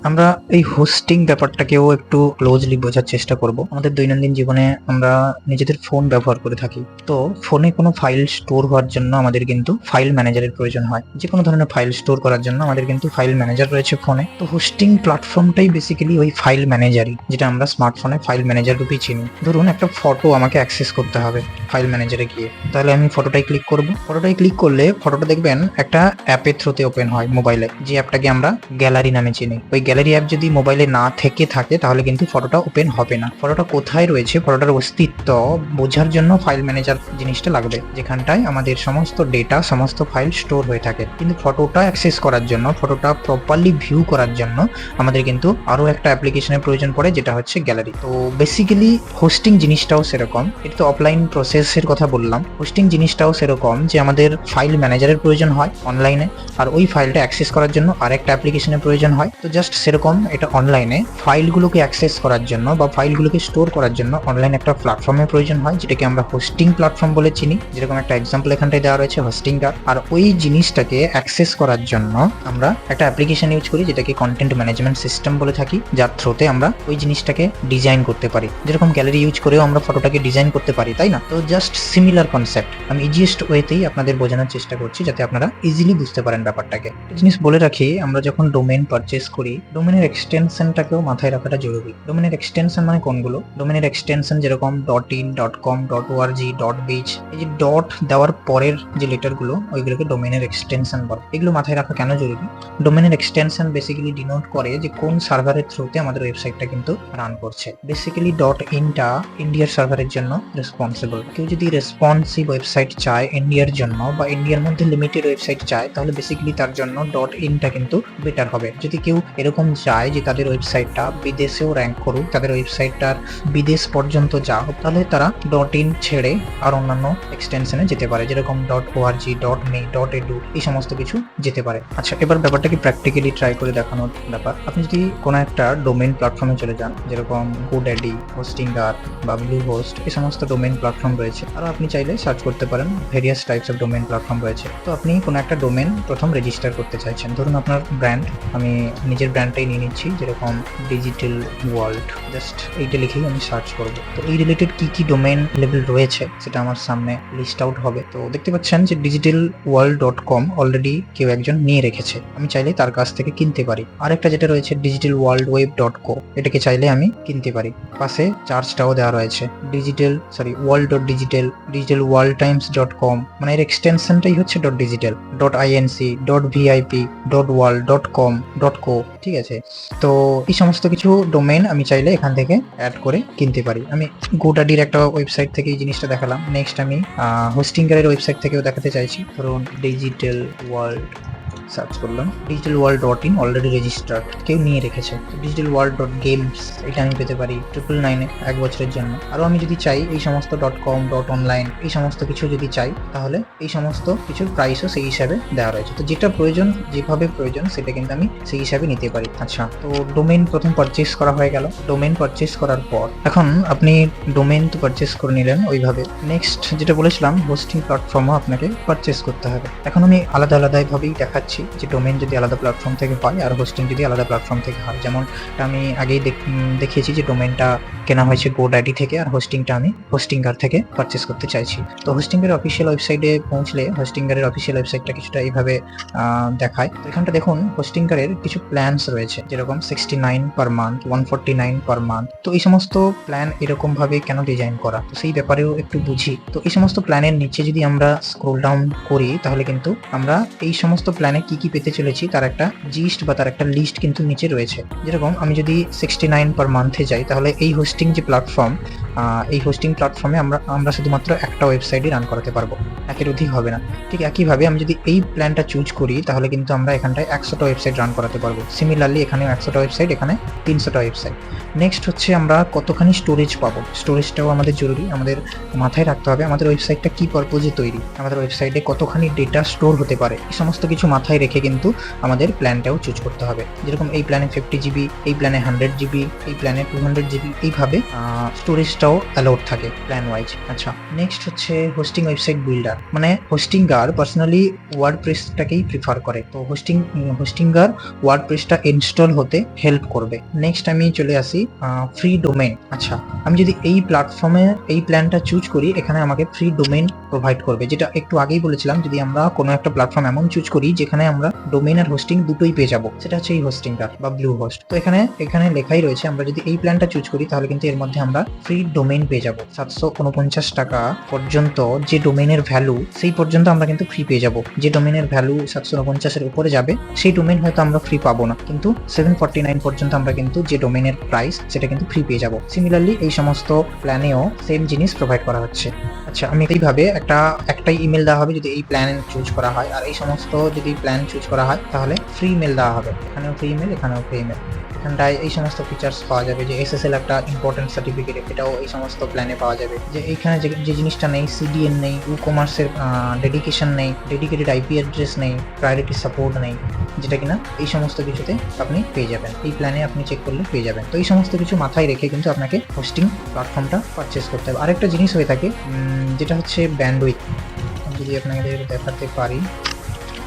আমরা এই হোস্টিং ব্যাপারটাকেও একটু ক্লোজলি বোঝার চেষ্টা করব। আমাদের দৈনন্দিন জীবনে আমরা নিজেদের ফোন ব্যবহার করে থাকি, তো ফোনে কোনো ফাইল স্টোর হওয়ার জন্য আমাদের কিন্তু ফাইল ম্যানেজারের প্রয়োজন হয়। যে কোনো ধরনের ফাইল স্টোর করার জন্য আমাদের কিন্তু ফাইল ম্যানেজার রয়েছে ফোনে। তো হোস্টিং প্ল্যাটফর্মটাই বেসিক্যালি ওই ফাইল ম্যানেজারই, যেটা আমরা স্মার্টফোনে ফাইল ম্যানেজার রূপে চিনি। ধরুন একটা ফটো আমাকে অ্যাক্সেস করতে হবে ফাইল ম্যানেজারে গিয়ে, তাহলে আমি ফটোটাই ক্লিক করব। ফটোটাই ক্লিক করলে ফটোটা দেখবেন একটা অ্যাপের থ্রুতে ওপেন হয় মোবাইলে, যে অ্যাপটাকে আমরা গ্যালারি নামে চিনি। ওই গ্যালারি অ্যাপ যদি মোবাইলে না থেকে থাকে তাহলে কিন্তু ফটোটা ওপেন হবে না। ফটোটা কোথায় রয়েছে, ফটোটার অস্তিত্ব বোঝার জন্য ফাইল ম্যানেজার জিনিসটা লাগবে, যেখানটায় আমাদের সমস্ত ডেটা, সমস্ত ফাইল স্টোর হয়ে থাকে। কিন্তু ফটোটা অ্যাক্সেস করার জন্য, ফটোটা প্রপারলি ভিউ করার জন্য আমাদের কিন্তু আরো একটা অ্যাপ্লিকেশনের প্রয়োজন পড়ে, যেটা হচ্ছে গ্যালারি। তো বেসিক্যালি হোস্টিং জিনিসটাও সেরকম। এটা তো অফলাইন প্রসেসের কথা বললাম, হোস্টিং জিনিসটাও সেরকম যে আমাদের ফাইল ম্যানেজারের প্রয়োজন হয় অনলাইনে, আর ওই ফাইলটা অ্যাক্সেস করার জন্য আরেকটা অ্যাপ্লিকেশনের প্রয়োজন হয়। তো জাস্ট সেরকম এটা অনলাইনে ফাইলগুলোকে অ্যাক্সেস করার জন্য বা ফাইলগুলোকে স্টোর করার জন্য অনলাইনে একটা প্ল্যাটফর্মের প্রয়োজন হয়, যেটাকে আমরা হোস্টিং প্ল্যাটফর্ম বলে চিনি। যেরকম একটা এক্সাম্পল এখানটায় দেওয়া রয়েছে, হোস্টিংটার। আর ওই জিনিসটাকে অ্যাক্সেস করার জন্য আমরা একটা অ্যাপ্লিকেশন ইউজ করি, যেটাকে কন্টেন্ট ম্যানেজমেন্ট সিস্টেম বলে থাকি, যার থ্রুতে আমরা ওই জিনিসটাকে ডিজাইন করতে পারি। যেরকম গ্যালারি ইউজ করেও আমরা ফটোটাকে ডিজাইন করতে পারি, তাই না? তো জাস্ট সিমিলার কনসেপ্ট আমি ইজিয়েস্ট ওয়েতেই আপনাদের বোঝানোর চেষ্টা করছি, যাতে আপনারা ইজিলি বুঝতে পারেন ব্যাপারটাকে। জিনিস বলে রাখি, আমরা যখন ডোমেন পারচেস করি, ডোমেনের এক্সটেনশনটাকেও মাথায় রাখাটা জরুরি। ডোমেনের এক্সটেনশন মানে কোনগুলো? ডোমেনের এক্সটেনশন যেরকম .in, .com, .org, .biz, এই যে ডট দেওয়ার পরের যে লেটারগুলো, ওইগুলোকে ডোমেনের এক্সটেনশন বলে। এগুলো মাথায় রাখা কেন জরুরি? ডোমেনের এক্সটেনশন বেসিক্যালি ডিনোট করে যে কোন সার্ভারের থ্রুতে আমাদের ওয়েবসাইটটা কিন্তু রান করছে। বেসিক্যালি .inটা ইন্ডিয়ার সার্ভারের জন্য রেসপন্সিবল। কেউ যদি রেসপন্সিভ ওয়েবসাইট চায় ইন্ডিয়ার জন্য, বা ইন্ডিয়ার মধ্যে লিমিটেড ওয়েবসাইট চায়, তাহলে বেসিক্যালি তার জন্য .inটা কিন্তু বেটার হবে। যদি কেউ এরকম চায় যে তাদের ওয়েবসাইটটা বিদেশেও র্যাঙ্ক করুক, তাদের ওয়েবসাইটটার বিদেশ পর্যন্ত যাও, তাহলে তারা .in ছেড়ে আর অন্যান্য এক্সটেনশনে যেতে পারে, যেরকম .org, .me, .edu, এই সমস্ত কিছু যেতে পারে। আচ্ছা, এবার ব্যাপারটাকে প্র্যাকটিক্যালি ট্রাই করে দেখানোর ব্যাপার। আপনি যদি কোনো একটা ডোমেইন প্ল্যাটফর্মে চলে যান, যেরকম GoDaddy, হোস্টিংগার বা ব্লুহোস্ট, এই সমস্ত ডোমেইন প্ল্যাটফর্ম রয়েছে। আর আপনি চাইলে সার্চ করতে পারেন, various types of domain platform রয়েছে। তো আপনি কোনো একটা ডোমেইন প্রথম রেজিস্টার করতে চাইছেন। ধরুন আপনার ব্র্যান্ড, আমি নিজের ব্র্যান্ডটাই নিয়ে নিচ্ছি, যেরকম ডিজিটাল ওয়ার্ল্ড। জাস্ট এইটা লিখেই আমি সার্চ করবো। তো এই রিলেটেড কি কি ডোমেইন লেভেল রয়েছে সেটা আমার সামনে লিস্ট আউট হবে। তো দেখতে পাচ্ছেন যে digitalworld.com অলরেডি কেউ একজন নিয়ে রেখেছে, আমি চাইলে তার কাছ থেকে কিনতে পারি। আরেকটা যেটা রয়েছে digitalworldweb.co, এটাকে চাইলে আমি কিনতে পারি। পাশে চার্জটাও দেওয়া রয়েছে, world.digital, digitalworldtimes.com, মানে এর এক্সটেনশনটাই হচ্ছে .digital, .inc, .vip, .world, .com, .co, ঠিক আছে? তো এই সমস্ত কিছু ডোমেইন আমি চাইলে এখান থেকে অ্যাড করে কিনতে পারি। আমি GoDaddyর একটা ওয়েবসাইট থেকে এই জিনিসটা দেখালাম। নেক্সট আমি হোস্টিংগারের ওয়েবসাইট থেকেও দেখাতে চাইছি। ধরুন ডিজিটাল ওয়ার্ল্ড সার্চ করলাম, digitalworld.in অলরেডি রেজিস্টার্ড, কেউ নিয়ে রেখেছে। digitalworld.games, এটা আমি পেতে পারি 999 এক বছরের জন্য। আরও আমি যদি চাই এই সমস্ত .com, .online, এই সমস্ত কিছু যদি চাই, তাহলে এই সমস্ত কিছুর প্রাইসও সেই হিসাবে দেওয়া রয়েছে। তো যেটা প্রয়োজন, যেভাবে প্রয়োজন, সেটা কিন্তু আমি সেই হিসাবে নিতে পারি। আচ্ছা, তো ডোমেইন প্রথম পারচেস করা হয়ে গেল। ডোমেইন পারচেস করার পর এখন আপনি ডোমেইন তো পারচেস করে নিলেন ওইভাবে। নেক্সট যেটা বলেছিলাম, হোস্টিং প্ল্যাটফর্মও আপনাকে পারচেস করতে হবে। এখন আমি আলাদা আলাদাভাবেই দেখাচ্ছি যে ডোমেইন যদি আলাদা প্ল্যাটফর্ম থেকে হয় আর হোস্টিং যদি আলাদা প্ল্যাটফর্ম থেকে হয়। যেমন আমি আগেই দেখিয়েছি যে ডোমেইনটা কেনা হয়েছে GoDaddy থেকে, আর হোস্টিংটা আমি হোস্টিংগার থেকে পারচেস করতে চাইছি। তো হোস্টিংয়ের অফিসিয়াল ওয়েবসাইটে পৌঁছলে হোস্টিংগারের অফিসিয়াল ওয়েবসাইটটা কিছুটা এইভাবে দেখায়। তো এখানটা দেখুন হোস্টিংগারের কিছু প্ল্যানস রয়েছে, যেরকম 69 পার মান্থ, 149 পার মান্থ। তো এই সমস্ত প্ল্যান এরকম ভাবে কেন ডিজাইন করা, তো সেই ব্যাপারেও একটু বুঝি। তো এই সমস্ত প্ল্যানের নিচে যদি আমরা স্ক্রল ডাউন করি, তাহলে কিন্তু আমরা এই সমস্ত প্ল্যানে কি কি পেতে চলেছি তার একটা জিস্ট বা তার একটা লিস্ট কিন্তু নিচে রয়েছে। যেরকম আমি যদি 69 পার মান্থে যাই, তাহলে এই হোস্টিং যে প্ল্যাটফর্ম, এই হোস্টিং প্ল্যাটফর্মে আমরা শুধুমাত্র একটা ওয়েবসাইটই রান করাতে পারবো, একের অধিক হবে না। ঠিক একইভাবে আমি যদি এই প্ল্যানটা চুজ করি, তাহলে কিন্তু আমরা এখানটায় 100টা ওয়েবসাইট রান করাতে পারবো। সিমিলারলি এখানেও 100টা ওয়েবসাইট, এখানে 300টা ওয়েবসাইট। নেক্সট হচ্ছে আমরা কতখানি স্টোরেজ পাবো, স্টোরেজটাও আমাদের জরুরি। আমাদের মাথায় রাখতে হবে আমাদের ওয়েবসাইটটা কি পারপোজে তৈরি, আমাদের ওয়েবসাইটে কতখানি ডেটা স্টোর হতে পারে, এই সমস্ত কিছু মাথায় মাথায় রেখে কিন্তু আমাদের প্ল্যানটাও চুজ করতে হবে। যেরকম এই প্ল্যানে 50 জিবি, এই প্ল্যানে 100 জিবি, এই প্ল্যানে 200 জিবি, এইভাবে স্টোরেজটাও অ্যালাউড থাকে প্ল্যান ওয়াইজ। আচ্ছা, নেক্সট হচ্ছে হোস্টিং ওয়েবসাইট বিল্ডার। মানে হোস্টিংগার পার্সোনালি ওয়ার্ডপ্রেসটাকেই প্রিফার করে, তো হোস্টিংগার ওয়ার্ডপ্রেসটা ইনস্টল হতে হেল্প করবে। নেক্সট আমি চলে আসি ফ্রি ডোমেইন। আচ্ছা, আমি যদি এই প্ল্যাটফর্মে এই প্ল্যানটা চুজ করি, এখানে আমাকে ফ্রি ডোমেইন প্রোভাইড করবে, যেটা একটু আগেই বলেছিলাম। যদি আমরা কোনো একটা প্ল্যাটফর্ম এমন চুজ করি যেখানে আমরা ডোমেইন আর হোস্টিং দুটোই পেয়ে যাবো, সেটা হচ্ছে এই হোস্টিংটার বা ব্লু হোস্ট। তো এখানে লেখাই রয়েছে, আমরা যদি এই প্ল্যানটা চুজ করি তাহলে কিন্তু এর মধ্যে আমরা ফ্রি ডোমেইন পেয়ে যাবো। 749 টাকা পর্যন্ত যে ডোমেইনের ভ্যালু, সেই পর্যন্ত আমরা কিন্তু ফ্রি পেয়ে যাবো। যে ডোমেইনের ভ্যালু 749-এর উপরে যাবে সেই ডোমেইন হয়তো আমরা ফ্রি পাবো না, কিন্তু 749 পর্যন্ত আমরা কিন্তু যে ডোমেইনের প্রাইস সেটা কিন্তু ফ্রি পেয়ে যাবো। সিমিলারলি এই সমস্ত প্ল্যানেও সেম জিনিস প্রোভাইড করা হচ্ছে। আচ্ছা, আমি এইভাবে একটাই ইমেল দেওয়া হবে যদি এই প্ল্যান চুজ করা হয়, আর এই সমস্ত যদি প্ল্যান চুজ করা হয় তাহলে ফ্রি ইমেল দেওয়া হবে। এখানেও ফ্রি ইমেল, এখানেও ফ্রি ইমেল। এখানটায় এই সমস্ত ফিচার্স পাওয়া যাবে, যে SSL একটা ইম্পর্টেন্ট সার্টিফিকেট, এটাও এই সমস্ত প্ল্যানে পাওয়া যাবে। যে এইখানে যে জিনিসটা নেই, CDN নেই, কমার্সের ডেডিকেশন নেই, ডেডিকেটেড IP অ্যাড্রেস নেই, প্রায়োরিটি সাপোর্ট নেই, যেটা কিনা এই সমস্ত কিছুতে আপনি পেয়ে যাবেন। এই প্ল্যানে আপনি চেক করলে পেয়ে যাবেন। তো এই সমস্ত কিছু মাথায় রেখে কিন্তু আপনাকে হোস্টিং প্ল্যাটফর্মটা পারচেস করতে হবে। আরেকটা জিনিস হয়ে থাকে যেটা হচ্ছে ব্যান্ডউইথ। যদি আপনাদের দেখাতে পারি,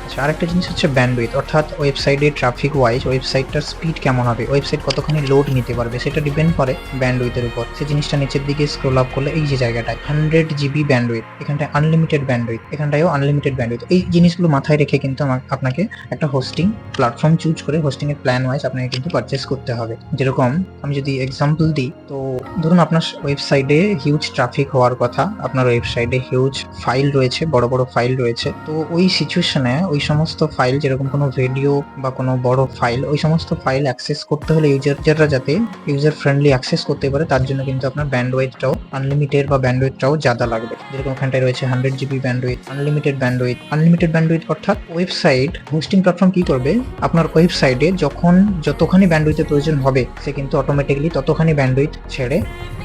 আচ্ছা, আরেকটা জিনিস হচ্ছে ব্যান্ডউইথ, অর্থাৎ ওয়েবসাইটে ট্রাফিক ওয়াইজ ওয়েবসাইটটার স্পিড কেমন হবে, ওয়েবসাইট কতখানি লোড নিতে পারবে, সেটা ডিপেন্ড করে ব্যান্ডউইথের উপর। সেই জিনিসটা নিচের দিকে স্ক্রল আপ করলে এই যে জায়গাটায় 100 জিবি ব্যান্ডউইথ, এখানটায় আনলিমিটেড ব্যান্ডউইথ, এখানটায়ও আনলিমিটেড ব্যান্ডউইথ। এই জিনিসগুলো মাথায় রেখে কিন্তু আপনাকে একটা হোস্টিং প্ল্যাটফর্ম চুজ করে হোস্টিং এর প্ল্যান ওয়াইজ আপনাকে কিন্তু পারচেস করতে হবে। যেরকম আমি যদি এক্সাম্পল দিই, তো ধরুন আপনার ওয়েবসাইটে হিউজ ট্রাফিক হওয়ার কথা, আপনার ওয়েবসাইটে হিউজ ফাইল রয়েছে, বড় বড় ফাইল রয়েছে। তো ওই সিচুয়েশনে ওই সমস্ত ফাইল, যেরকম কোনো ভিডিও বা কোনো বড় ফাইল, ওই সমস্ত ফাইল অ্যাক্সেস করতে হলে ইউজাররা যাতে ইউজার ফ্রেন্ডলি অ্যাক্সেস করতে পারে, তার জন্য কিন্তু আপনার ব্যান্ডউইথটাও আনলিমিটেড বা ব্যান্ডউইথটাও জ্যাদা লাগবে। যেরকম এখানটায় রয়েছে 100 GB bandwidth, unlimited bandwidth. Unlimited bandwidth অর্থাৎ ওয়েবসাইট হোস্টিং প্ল্যাটফর্ম কি করবে, আপনার ওয়েবসাইটে যতখানি ব্যান্ডউইথের প্রয়োজন হবে, সে কিন্তু অটোমেটিক্যালি ততখানি ব্যান্ডউইথ ছেড়ে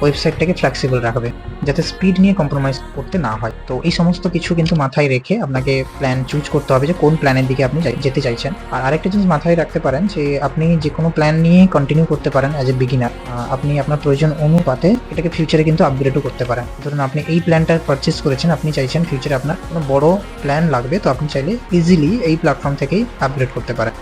ওয়েবসাইটটাকে ফ্লেক্সিবল রাখবে, যাতে স্পিড নিয়ে কম্প্রোমাইজ করতে না হয়। তো এই সমস্ত কিছু কিন্তু মাথায় রেখে আপনাকে প্ল্যান চুজ করতে হবে যে কোন প্ল্যানের দিকে আপনি যেতে চাইছেন। আর আরেকটা জিনিস মাথায় রাখতে পারেন যে আপনি যে কোনো প্ল্যান নিয়ে কন্টিনিউ করতে পারেন অ্যাজ এ বিগিনার। আপনি আপনার প্রয়োজন অনুপাতে এটাকে ফিউচারে কিন্তু আপগ্রেডও করতে পারেন। ধরুন আপনি এই প্ল্যানটা পারচেস করেছেন, আপনি চাইছেন ফিউচারে আপনার কোনো বড় প্ল্যান লাগবে, তো আপনি চাইলে ইজিলি এই প্ল্যাটফর্ম থেকেই আপগ্রেড করতে পারেন।